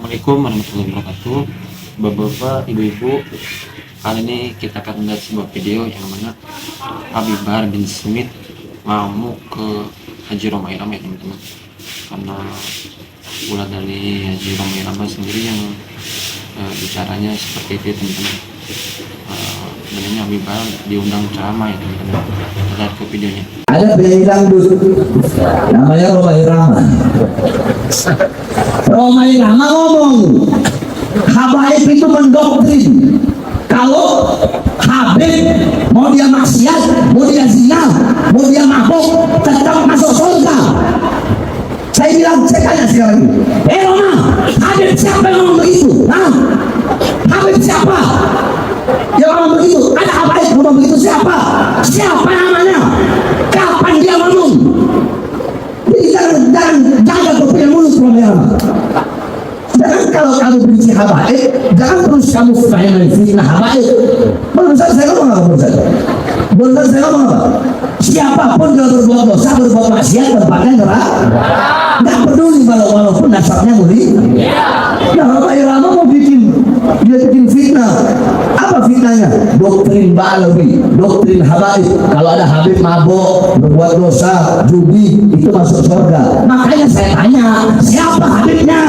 Assalamualaikum warahmatullahi wabarakatuh. Bapak-bapak, ibu-ibu, kali ini kita akan melihat sebuah video yang mana Habib Bahar bin Smith mau ke Haji Roma Irama ya teman-teman. Karena bulan dari Haji Roma Irama sendiri yang bicaranya seperti itu ya teman-teman. Sebenarnya Habib Bahar diundang ceramah ya teman-teman. Kita lihat ke videonya. Ada penyanyi dangdut namanya Roma Irama. Roma Irama ngomong, Habaib itu mendoktrin kalau Habib mau dia maksiat, mau dia zina, mau dia mabuk, tetap masuk surga. Saya bilang, saya tanya sekarang ini, Roma, Habib siapa yang ngomong begitu? Nah, Habib siapa yang ngomong begitu? Ada Habaib ngomong begitu siapa? Siapa namanya? Kapan dia ngomong? Jadi jangan jaga kau punya mulut Roma Irama. Jangan kalau kamu benci Habaib, jangan terus kamu fitnah Habaib. Menurut saya ngomong apa? Menurut saya ngomong apa? Siapapun kalau berbuat dosa, berbuat maksiat, tempatnya neraka. Nggak peduli walaupun nasabnya mulia. Nah, Roma Irama mau dia bikin fitnah. Apa fitnahnya? Doktrin Ba'alawi, doktrin Habaib. Kalau ada Habib mabuk, berbuat dosa, judi, itu masuk surga. Makanya saya tanya, siapa Habibnya?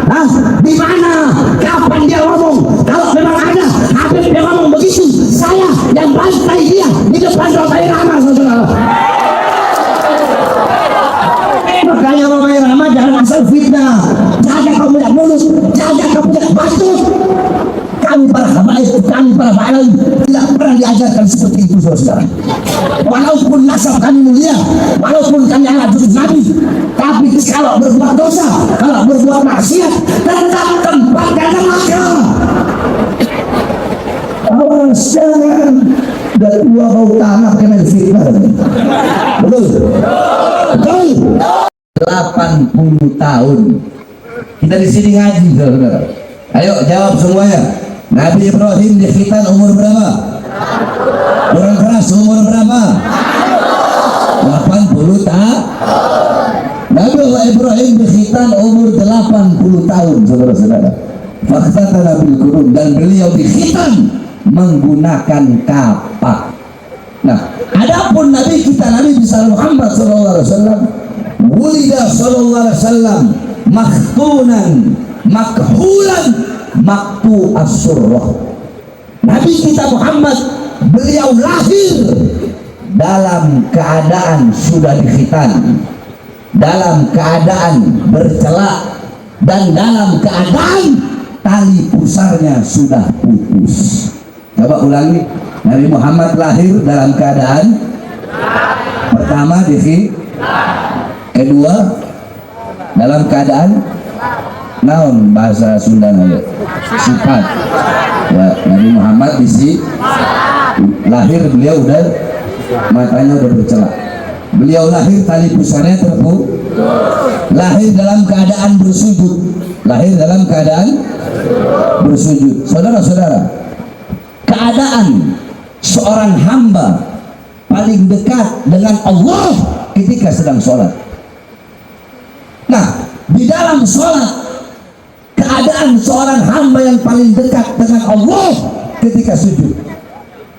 Hah? Di mana? Kapan dia ngomong? Kalau memang ada Habib yang ngomong begitu, saya yang bantai dia di depan Roma Irama, saudara. Makanya Roma Irama jangan asal fitnah. Jaga kamu punya mulut, jaga kamu punya batu. Kami para Habaib, kami para Ba'alawi tidak pernah diajarkan seperti itu, saudara. Walaupun nasab kami mulia, walaupun kami anak cucu Nabi, tapi kalau berbuat dosa, kalau berbuat maksiat, tetap tempatnya neraka. Awas jangan dari dua bau tanah kena fitnah. Betul? Betul? 80 tahun kita di sini ngaji, saudara. Ayo jawab semuanya. Nabi Ibrahim dikhitan umur berapa? Kurang keras, umur berapa? 80 tahun. Nabi Ibrahim dikhitan umur 80 tahun, saudara-saudara. Fakta Nabi Qurun, dan beliau dikhitan menggunakan kapak. Nah, adapun Nabi kita Nabi besar Muhammad sallallahu alaihi wasallam, wulida sallallahu alaihi wasallam makhtunan makhulan maktu as-surrah. Nabi kita Muhammad beliau lahir dalam keadaan sudah dikhitan, dalam keadaan bercelak, dan dalam keadaan tali pusarnya sudah putus. Coba ulangi. Nabi Muhammad lahir dalam keadaan pertama dikhitan, kedua dalam keadaan naon bahasa Sunda sifat ya. Nabi Muhammad lahir beliau udah matanya udah bercelak, beliau lahir tali pusarnya terputus, lahir dalam keadaan bersujud, lahir dalam keadaan bersujud. Saudara-saudara, keadaan seorang hamba paling dekat dengan Allah ketika sedang sholat. Nah, di dalam sholat, keadaan seorang hamba yang paling dekat dengan Allah ketika sujud.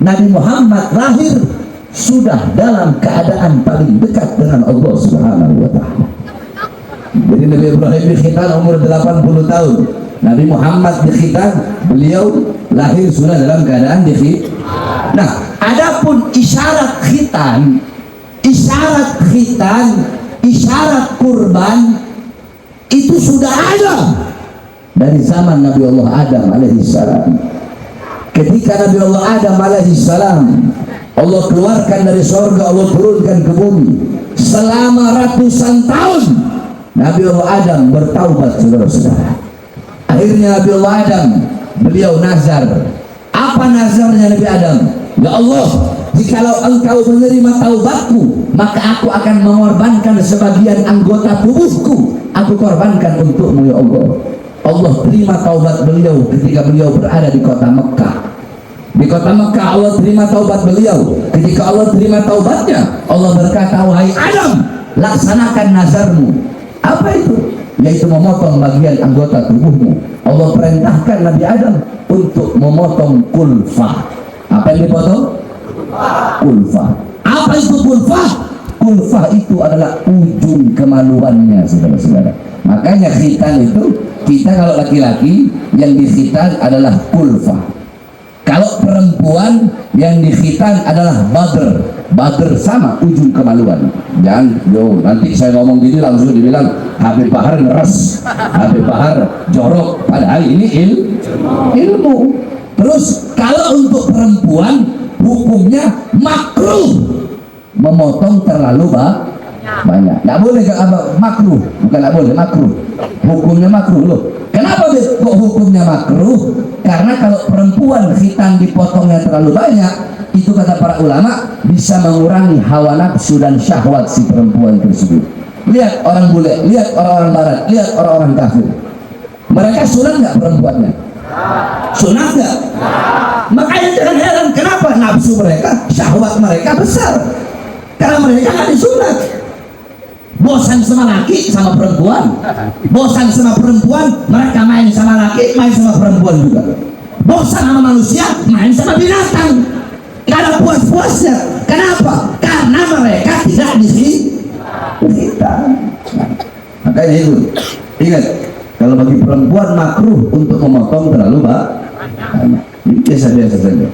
Nabi Muhammad lahir sudah dalam keadaan paling dekat dengan Allah Subhanahu wa ta'ala. Jadi Nabi Ibrahim dikhitan umur 80 tahun. Nabi Muhammad dikhitan, beliau lahir sudah dalam keadaan dikhitan. Nah, adapun isyarat khitan, isyarat kurban itu sudah ada dari zaman Nabi Allah Adam alaihissalam. Ketika Nabi Allah Adam alaihissalam, Allah keluarkan dari surga, Allah turunkan ke bumi. Selama ratusan tahun Nabi Allah Adam bertaubat, saudara-saudara. Akhirnya Nabi Allah Adam beliau nazar. Apa nazarnya Nabi Adam? Ya Allah, jikalau engkau menerima taubatku, maka aku akan mengorbankan sebagian anggota tubuhku. Aku korbankan untukmu ya Allah. Allah terima taubat beliau ketika beliau berada di kota Mekah. Di kota Mekah Allah terima taubat beliau. Ketika Allah terima taubatnya, Allah berkata, wahai Adam, laksanakan nazarmu. Apa itu? yaitu memotong bagian anggota tubuhmu. Allah perintahkan Nabi Adam untuk memotong kulfah. Apa yang dipotong? Kulfah. Apa itu kulfah? Kulfah itu adalah ujung kemaluannya, saudara-saudara. Makanya khitan itu, kita kalau laki-laki yang dikhitan adalah kulfah. Kalau perempuan yang dikhitan adalah badr. Badr sama ujung kemaluan. Jangan, nanti saya ngomong gini langsung dibilang Habib Bahar ngeres, Habib Bahar jorok. Padahal ini ilmu. Terus kalau untuk perempuan hukumnya makruh memotong terlalu banyak. Nggak boleh makruh, bukan nggak boleh, makruh. Hukumnya makruh loh. Kenapa kok hukumnya makruh? Karena kalau perempuan khitan dipotongnya terlalu banyak, itu kata para ulama bisa mengurangi hawa nafsu dan syahwat si perempuan tersebut. Lihat orang bule, lihat orang-orang barat, lihat orang-orang kafir. Mereka sunat nggak perempuannya? Sunat nggak? Makanya jangan heran kenapa nafsu mereka, syahwat mereka besar. Karena mereka nggak disunat. Bosan sama laki sama perempuan, bosan sama perempuan mereka main sama laki, main sama perempuan juga. Bosan sama manusia, main sama binatang. Gak ada puas-puasnya. Kenapa? Karena mereka tidak dikhitan. Makanya itu ingat, kalau bagi perempuan makruh untuk memotong terlalu banyak. Ini biasa-biasa saja.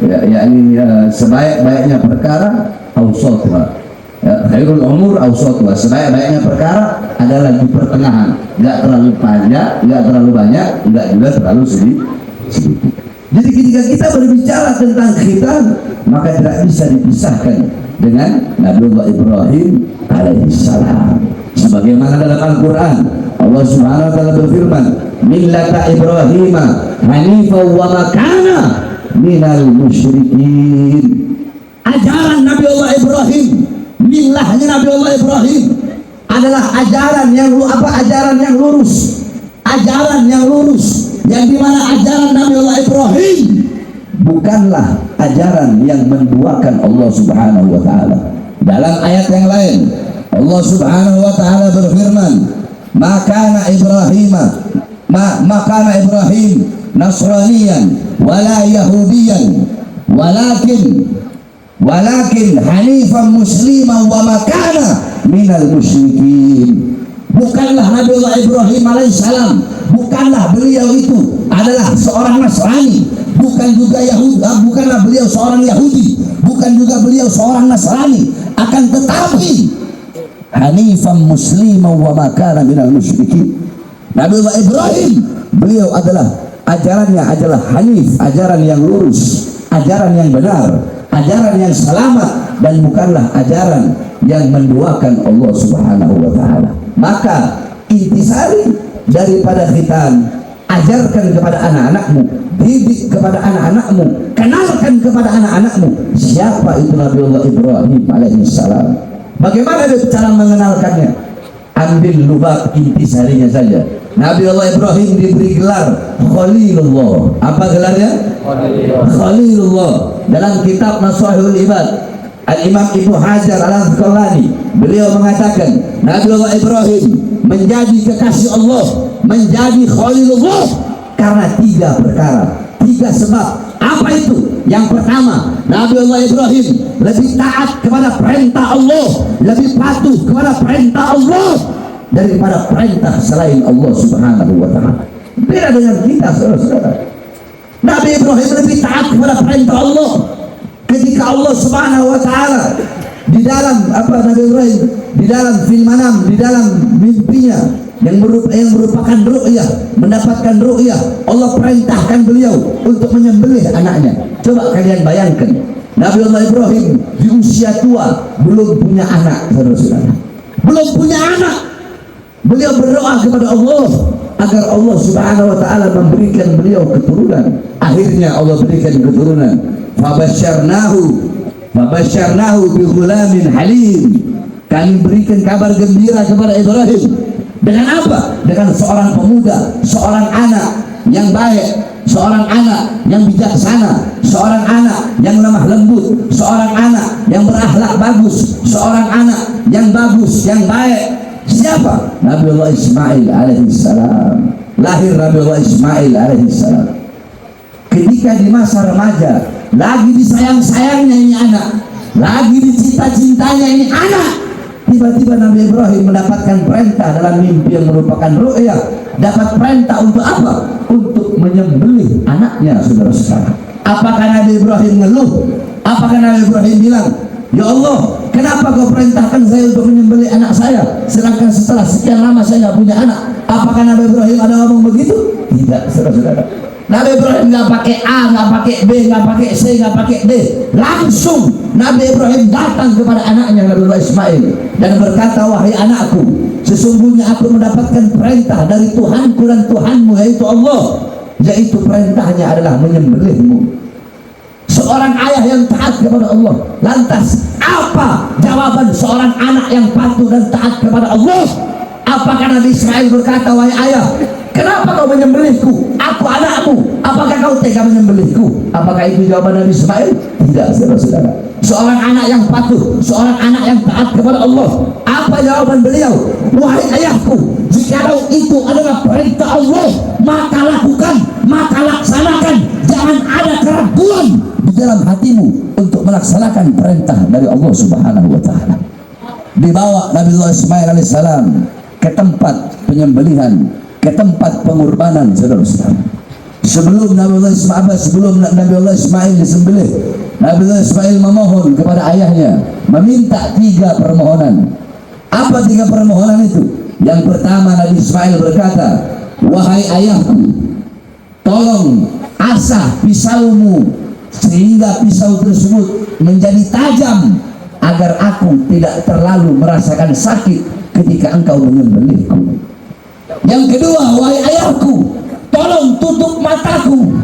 Ini sebaik-baiknya perkara awsatuha. Khairul umur awsatuha. Sebaik-baiknya perkara adalah di pertengahan. Enggak terlalu panjang, enggak terlalu banyak, enggak juga terlalu sedikit. Jadi ketika kita berbicara tentang khitan, maka tidak bisa dipisahkan dengan Nabiullah Ibrahim alaihissalam. Sebagaimana dalam Al-Quran, Allah Subhanahu wa taala berfirman, millata Ibrahim hanifan wa ma kana minal musyrikin. Ajaran Nabiullah Ibrahim, millahnya Nabiullah Ibrahim adalah ajaran yang lurus. Ajaran yang lurus, yang dimana ajaran Nabiullah Ibrahim bukanlah ajaran yang menduakan Allah Subhanahu wa taala. Dalam ayat yang lain Allah Subhanahu wa taala berfirman, makana Ibrahim nasraniyan wala yahudiyan walakin hanifan musliman wa makana minal musyrikin. Bukanlah Nabiullah Ibrahim alaihissalam, bukanlah beliau itu adalah seorang Nasrani, bukan juga Yahudi, bukanlah beliau seorang Yahudi, bukan juga beliau seorang Nasrani, akan tetapi hanifan musliman wa makana minal musyrikin. Nabiullah Ibrahim, beliau adalah ajarannya adalah hanif, ajaran yang lurus, ajaran yang benar, ajaran yang selamat, dan bukanlah ajaran yang menduakan Allah Subhanahu wa taala. Maka intisari daripada khitan, ajarkan kepada anak-anakmu, didik kepada anak-anakmu, kenalkan kepada anak-anakmu siapa itu Nabiullah Ibrahim alaihissalam. Bagaimana cara mengenalkannya? Ambil lubang intisarinya saja. Nabiullah Ibrahim diberi gelar Khalilullah. Apa gelarnya? Khalilullah. Dalam kitab Nashihul Ibad, Al-Imam Ibnu Hajar Al-Asqalani, beliau mengatakan Nabiullah Ibrahim menjadi kekasih Allah, menjadi Khalilullah karena 3 perkara, 3 sebab. Apa itu? Yang pertama, Nabiullah Ibrahim lebih taat kepada perintah Allah, lebih patuh kepada perintah Allah daripada perintah selain Allah Subhanahu wa taala. Beda dengan kita, saudara-saudara. Nabi Ibrahim lebih taat kepada perintah Allah. Ketika Allah Subhanahu wa taala di dalam Nabi Ibrahim di dalam fil manam, di dalam mimpinya yang merupakan ru'yah, mendapatkan ru'yah, Allah perintahkan beliau untuk menyembelih anaknya. Coba kalian bayangkan, Nabiullah Ibrahim di usia tua belum punya anak, saudara-saudara. Belum punya anak. Beliau berdoa kepada Allah agar Allah Subhanahu wa taala memberikan beliau keturunan. Akhirnya Allah berikan keturunan. Fabasyarnahu bi ghulamin halim. Kami berikan kabar gembira kepada Ibrahim. Dengan apa? Dengan seorang pemuda, seorang anak yang baik, seorang anak yang bijaksana, seorang anak yang lemah lembut, seorang anak yang berakhlak bagus, seorang anak yang bagus, yang baik, Siapa? Nabiullah Ismail alaihissalam. Lahir Nabiullah Ismail alaihissalam. Ketika di masa remaja, lagi disayang-sayangnya ini anak, lagi dicinta-cintanya ini anak, tiba-tiba Nabi Ibrahim mendapatkan perintah dalam mimpi yang merupakan ru'yah. Dapat perintah untuk apa? Untuk menyembelih anaknya, saudara-saudara. Apakah Nabi Ibrahim ngeluh? Apakah Nabi Ibrahim bilang, ya Allah, kenapa kau perintahkan saya untuk menyembelih anak saya, sedangkan setelah sekian lama saya nggak punya anak? Apakah Nabi Ibrahim ada ngomong begitu? Tidak, saudara-saudara. Nabi Ibrahim nggak pakai A, nggak pakai B, nggak pakai C, nggak pakai D. Langsung Nabi Ibrahim datang kepada anaknya Nabiullah Ismail dan berkata, wahai anakku, sesungguhnya aku mendapatkan perintah dari Tuhanku dan Tuhanmu, yaitu Allah, yaitu perintahnya adalah menyembelihmu. Seorang ayah yang taat kepada Allah. Lantas apa jawaban seorang anak yang patuh dan taat kepada Allah? Apakah Nabi Ismail berkata, wahai ayah, kenapa kau menyembelihku? Aku anakmu. Apakah kau tega menyembelihku? Apakah itu jawaban Nabi Ismail? Tidak, saudara-saudara. Seorang anak yang patuh, seorang anak yang taat kepada Allah, apa jawaban beliau? Wahai ayahku, jikalau itu adalah perintah Allah, maka lakukan, maka laksanakan. Jangan ada keraguan di dalam hatimu untuk melaksanakan perintah dari Allah Subhanahu wa Ta'ala. Dibawa Nabiullah Ismail alaihissalam ke tempat penyembelihan, ke tempat pengorbanan, saudara-saudara. Sebelum Nabiullah Ismail disembelih, Nabiullah Ismail memohon kepada ayahnya, meminta 3 permohonan. Apa 3 permohonan itu? Yang pertama, Nabi Ismail berkata, wahai ayahku, tolong asah pisaumu sehingga pisau tersebut menjadi tajam, agar aku tidak terlalu merasakan sakit ketika engkau menyembelihku. Yang kedua, wahai ayahku, tolong tutup mataku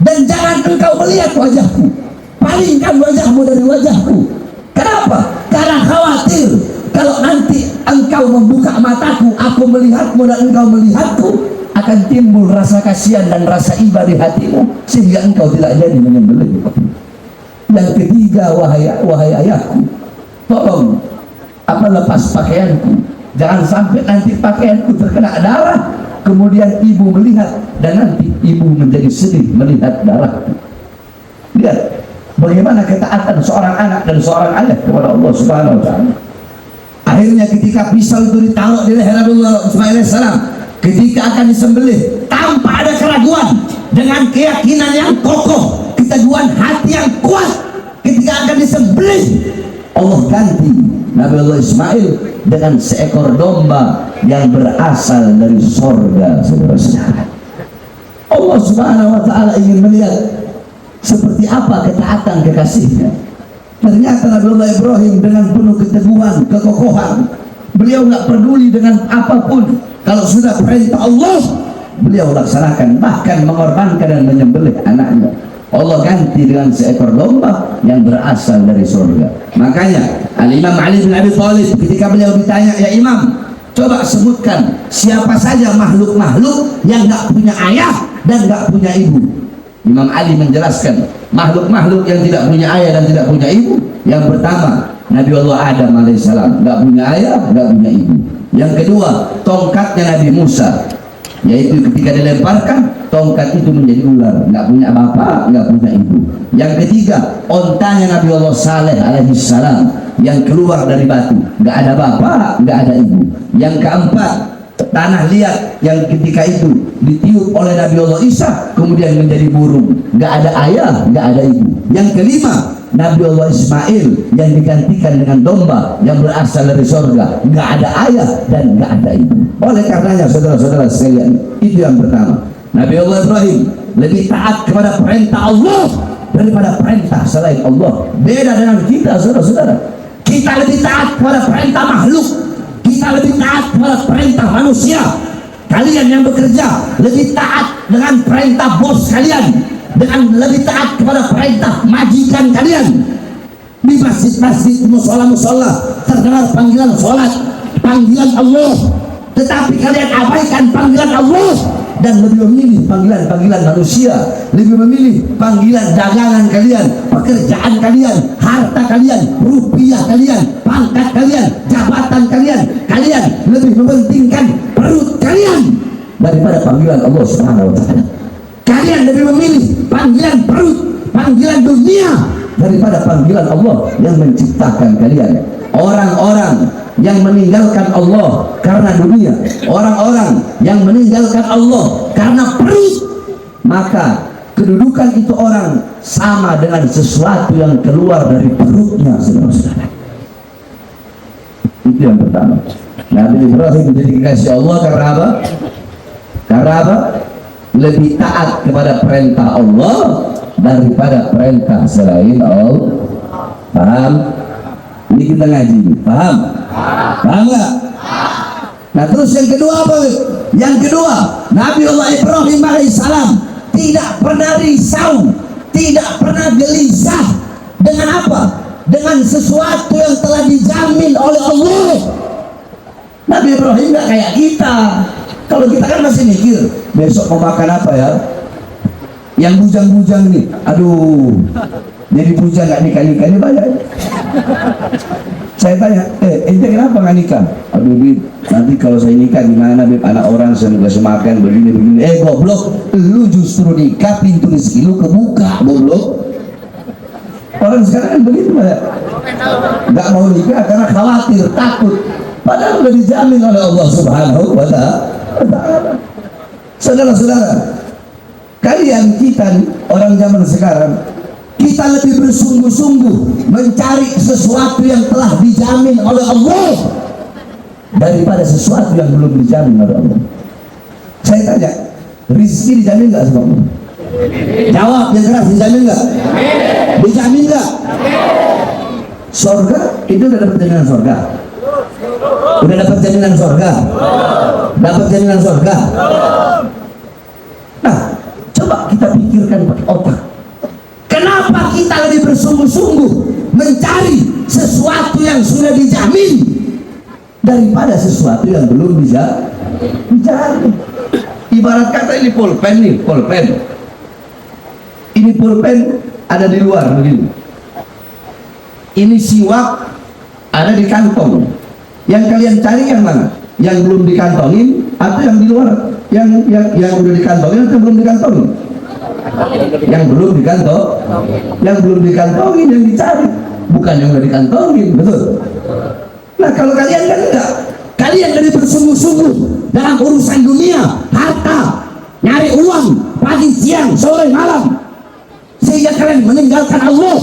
dan jangan engkau melihat wajahku. Palingkan wajahmu dari wajahku. Kenapa? Karena khawatir kalau nanti engkau membuka mataku, aku melihatmu dan engkau melihatku, akan timbul rasa kasihan dan rasa iba di hatimu sehingga engkau tidak jadi menyembelihku. Yang ketiga, wahai ayahku, tolong lepas pakaianku. Jangan sampai nanti pakaianku terkena darah, kemudian ibu melihat dan nanti ibu menjadi sedih melihat darahku. Lihat bagaimana ketaatan seorang anak dan seorang ayah kepada Allah Subhanahu wa Ta'ala. Akhirnya ketika pisau itu ditaruh di leher Nabiullah Ismail alaihissalam, ketika akan disembelih, tanpa ada keraguan, dengan keyakinan yang kokoh, keteguhan hati yang kuat, ketika akan disembelih, Allah ganti Nabiullah Ismail dengan seekor domba yang berasal dari sorga, saudara-saudara. Allah Subhanahu wa Ta'ala ingin melihat seperti apa ketaatan kekasihnya. Ternyata Nabiullah Ibrahim dengan penuh keteguhan, kekokohan, beliau nggak peduli dengan apapun. Kalau sudah perintah Allah, beliau laksanakan, bahkan mengorbankan dan menyembelih anaknya. Allah ganti dengan seekor domba yang berasal dari surga. Makanya Al-Imam Ali bin Abi Thalib ketika beliau ditanya, ya Imam, coba sebutkan siapa saja makhluk-makhluk yang nggak punya ayah dan nggak punya ibu. Imam Ali menjelaskan makhluk-makhluk yang tidak punya ayah dan tidak punya ibu. Yang pertama, Nabi Allah Adam alaihissalam, nggak punya ayah, nggak punya ibu. Yang kedua, tongkatnya Nabi Musa, yaitu ketika dilemparkan, tongkat itu menjadi ular, nggak punya bapak, nggak punya ibu. Yang ketiga, ontanya Nabi Allah Saleh alaihissalam yang keluar dari batu, nggak ada bapak, nggak ada ibu. Yang keempat, tanah liat yang ketika itu ditiup oleh Nabi Allah Isa kemudian menjadi burung, nggak ada ayah, nggak ada ibu. Yang kelima, Nabi Allah Ismail yang digantikan dengan domba yang berasal dari sorga, nggak ada ayah dan nggak ada ibu. Oleh karenanya saudara-saudara sekalian, itu yang pertama, Nabi Allah Ibrahim lebih taat kepada perintah Allah daripada perintah selain Allah. Beda dengan kita, saudara-saudara. Kita lebih taat kepada perintah makhluk, kita lebih taat kepada perintah manusia. Kalian yang bekerja lebih taat dengan perintah bos kalian, dengan lebih taat kepada perintah majikan kalian. Di masjid-masjid, musola-musola terdengar panggilan sholat, panggilan Allah, tetapi kalian abaikan panggilan Allah dan lebih memilih panggilan-panggilan manusia, lebih memilih panggilan dagangan kalian, pekerjaan kalian, harta kalian, rupiah kalian, pangkat kalian, jabatan kalian, kalian lebih mementingkan perut kalian daripada panggilan Allah Subhanahu wa taala. Kalian lebih memilih panggilan perut, panggilan dunia daripada panggilan Allah yang menciptakan kalian. Orang-orang yang meninggalkan Allah karena dunia, orang-orang yang meninggalkan Allah karena perut, maka kedudukan itu orang sama dengan sesuatu yang keluar dari perutnya, saudara-saudara. Itu yang pertama. Nabi Ibrahim menjadi kekasih Allah karena apa? Karena apa? Lebih taat kepada perintah Allah daripada perintah selain Allah. Paham? Ini kita ngaji, paham? Paham nggak? Nah terus yang kedua apa? Yang kedua, Nabi Allah Ibrahim alaihissalam tidak pernah risau, tidak pernah gelisah dengan apa? Dengan sesuatu yang telah dijamin oleh Allah. Nabi Ibrahim nggak kayak kita. Kalau kita kan masih mikir besok mau makan apa ya? Yang bujang-bujang nih, aduh, jadi bujang nggak nikah-nikah ini banyak. Saya tanya, ente kenapa nggak nikah? Aduh Bib, nanti kalau saya nikah gimana Bib? Anak orang saya nggak semakan begini. Goblok, lu justru nikah pintu rezeki lu kebuka, goblok. Orang sekarang kan begitu banyak, nggak mau nikah karena khawatir, takut. Padahal sudah dijamin oleh Allah Subhanahu wa taala. Saudara-saudara, kalian kita orang zaman sekarang, kita lebih bersungguh-sungguh mencari sesuatu yang telah dijamin oleh Allah daripada sesuatu yang belum dijamin oleh Allah. Saya tanya, rizki dijamin nggak sama Allah? Jawab yang keras, dijamin nggak? Dijamin nggak? Surga itu udah dapat jaminan surga. Udah dapat jaminan surga. Dapat jaminan surga. Nah, coba kita pikirkan pakai otak. Kenapa kita lebih bersungguh-sungguh mencari sesuatu yang sudah dijamin daripada sesuatu yang belum bisa dijamin? Ibarat kata ini pulpen nih, pulpen. Ini pulpen ada di luar begini. Ini siwak ada di kantong. Yang kalian cari yang mana? Yang belum dikantongin atau yang di luar? Yang udah dikantongin atau belum dikantongin? Yang belum dikantongin yang dicari, bukan yang udah dikantongin, betul? Nah kalau kalian kan enggak, kalian lebih bersungguh-sungguh dalam urusan dunia, harta, nyari uang pagi, siang, sore, malam, sehingga kalian meninggalkan Allah,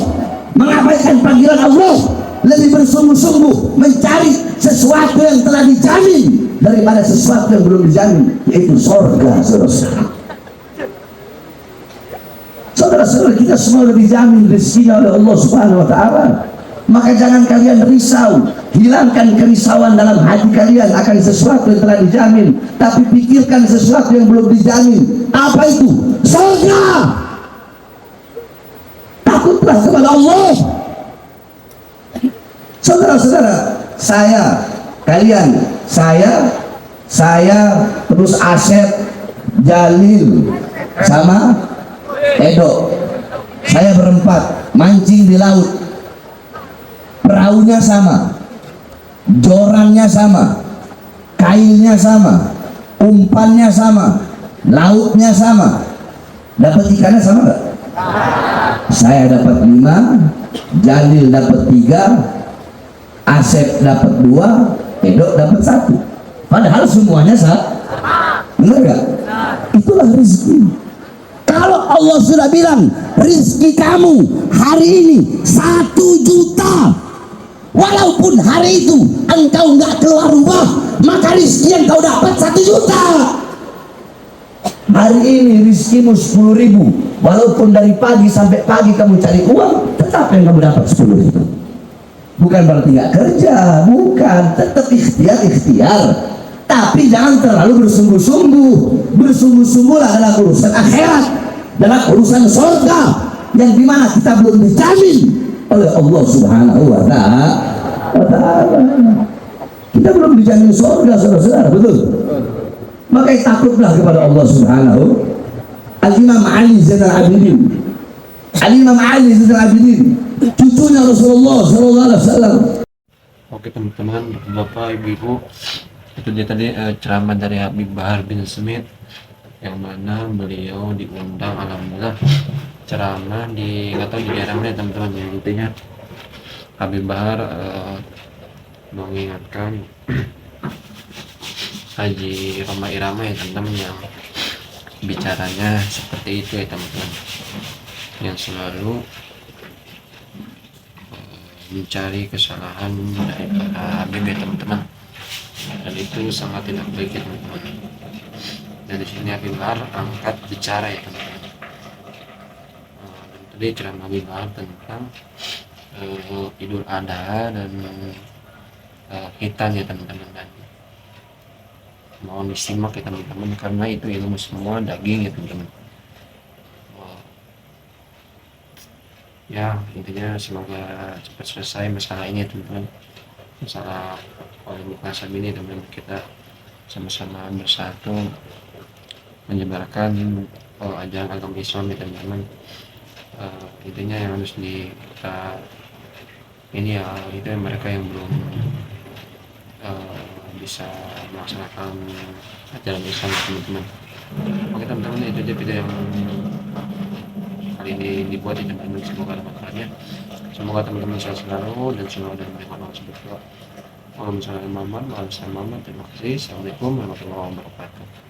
mengabaikan panggilan Allah, lebih bersungguh-sungguh mencari sesuatu yang telah dijamin daripada sesuatu yang belum dijamin, yaitu surga, saudara-saudara. Saudara-saudara, kita semua lebih dijamin rezekinya oleh Allah Subhanahu wa taala. Maka jangan kalian risau, hilangkan kerisauan dalam hati kalian akan sesuatu yang telah dijamin, tapi pikirkan sesuatu yang belum dijamin. Apa itu? Surga. Takutlah kepada Allah. Saudara-saudara, kalian, saya, terus Asep, Jalil, sama Edo, saya berempat mancing di laut. Perahunya sama, jorannya sama, kailnya sama, umpannya sama, lautnya sama. Dapat ikannya sama nggak? Saya dapat 5, Jalil dapat 3, Asep dapat 2, Edo dapat 1. Padahal semuanya sama. Benar nggak? Itulah rezeki. Kalau Allah sudah bilang rezeki kamu hari ini 1 juta, walaupun hari itu engkau nggak keluar rumah, maka rezeki yang kau dapat 1 juta. Hari ini rezekimu 10.000, walaupun dari pagi sampai pagi kamu cari uang, tetap yang kamu dapat 10.000. Bukan berarti nggak kerja, bukan, tetap ikhtiar. Tapi jangan terlalu bersungguh-sungguh. Bersungguh-sungguhlah dalam urusan akhirat, dalam urusan surga, yang dimana kita belum dijamin oleh Allah Subhanahu wa taala. Kita belum dijamin surga, saudara-saudara, betul? Maka takutlah kepada Allah Subhanahu. Al-Imam Ali Zainal Abidin, Al-Imam Ali Zainal Abidin, cucunya Rasulullah Sallallahu Alaihi Wasallam. Oke teman-teman, bapak ibu-ibu, itu dia tadi ceramah dari Habib Bahar bin Smith, yang mana beliau diundang, alhamdulillah ceramah di, nggak tahu di daerah mana teman-teman, yang intinya Habib Bahar mengingatkan Haji Roma Irama ya teman-teman, yang bicaranya seperti itu ya teman-teman, yang selalu mencari kesalahan dari para Habib ya teman-teman, dan itu sangat tidak baik ya teman-teman. Dan di sini Habib Bahar angkat bicara ya teman-teman. Dan tadi ceramah Habib Bahar tentang Idul Adha dan hitan ya teman-teman, dan mohon disimak ya teman-teman, karena itu ilmu semua daging ya teman-teman. Ya intinya semoga cepat selesai masalah ini ya teman-teman, masalah polemik nasab ini teman-teman. Kita sama-sama bersatu menyebarkan ajaran agama Islam ya teman-teman. Intinya yang harus kita ini ya, itu mereka yang belum bisa melaksanakan ajaran Islam ya teman-teman. Oke teman-teman, itu aja video yang kali ini dibuat ya teman-teman, semoga ada manfaatnya, semoga teman-teman sehat selalu dan semoga ada manfaat seperti itu. Terima kasih. Assalamualaikum warahmatullahi wabarakatuh.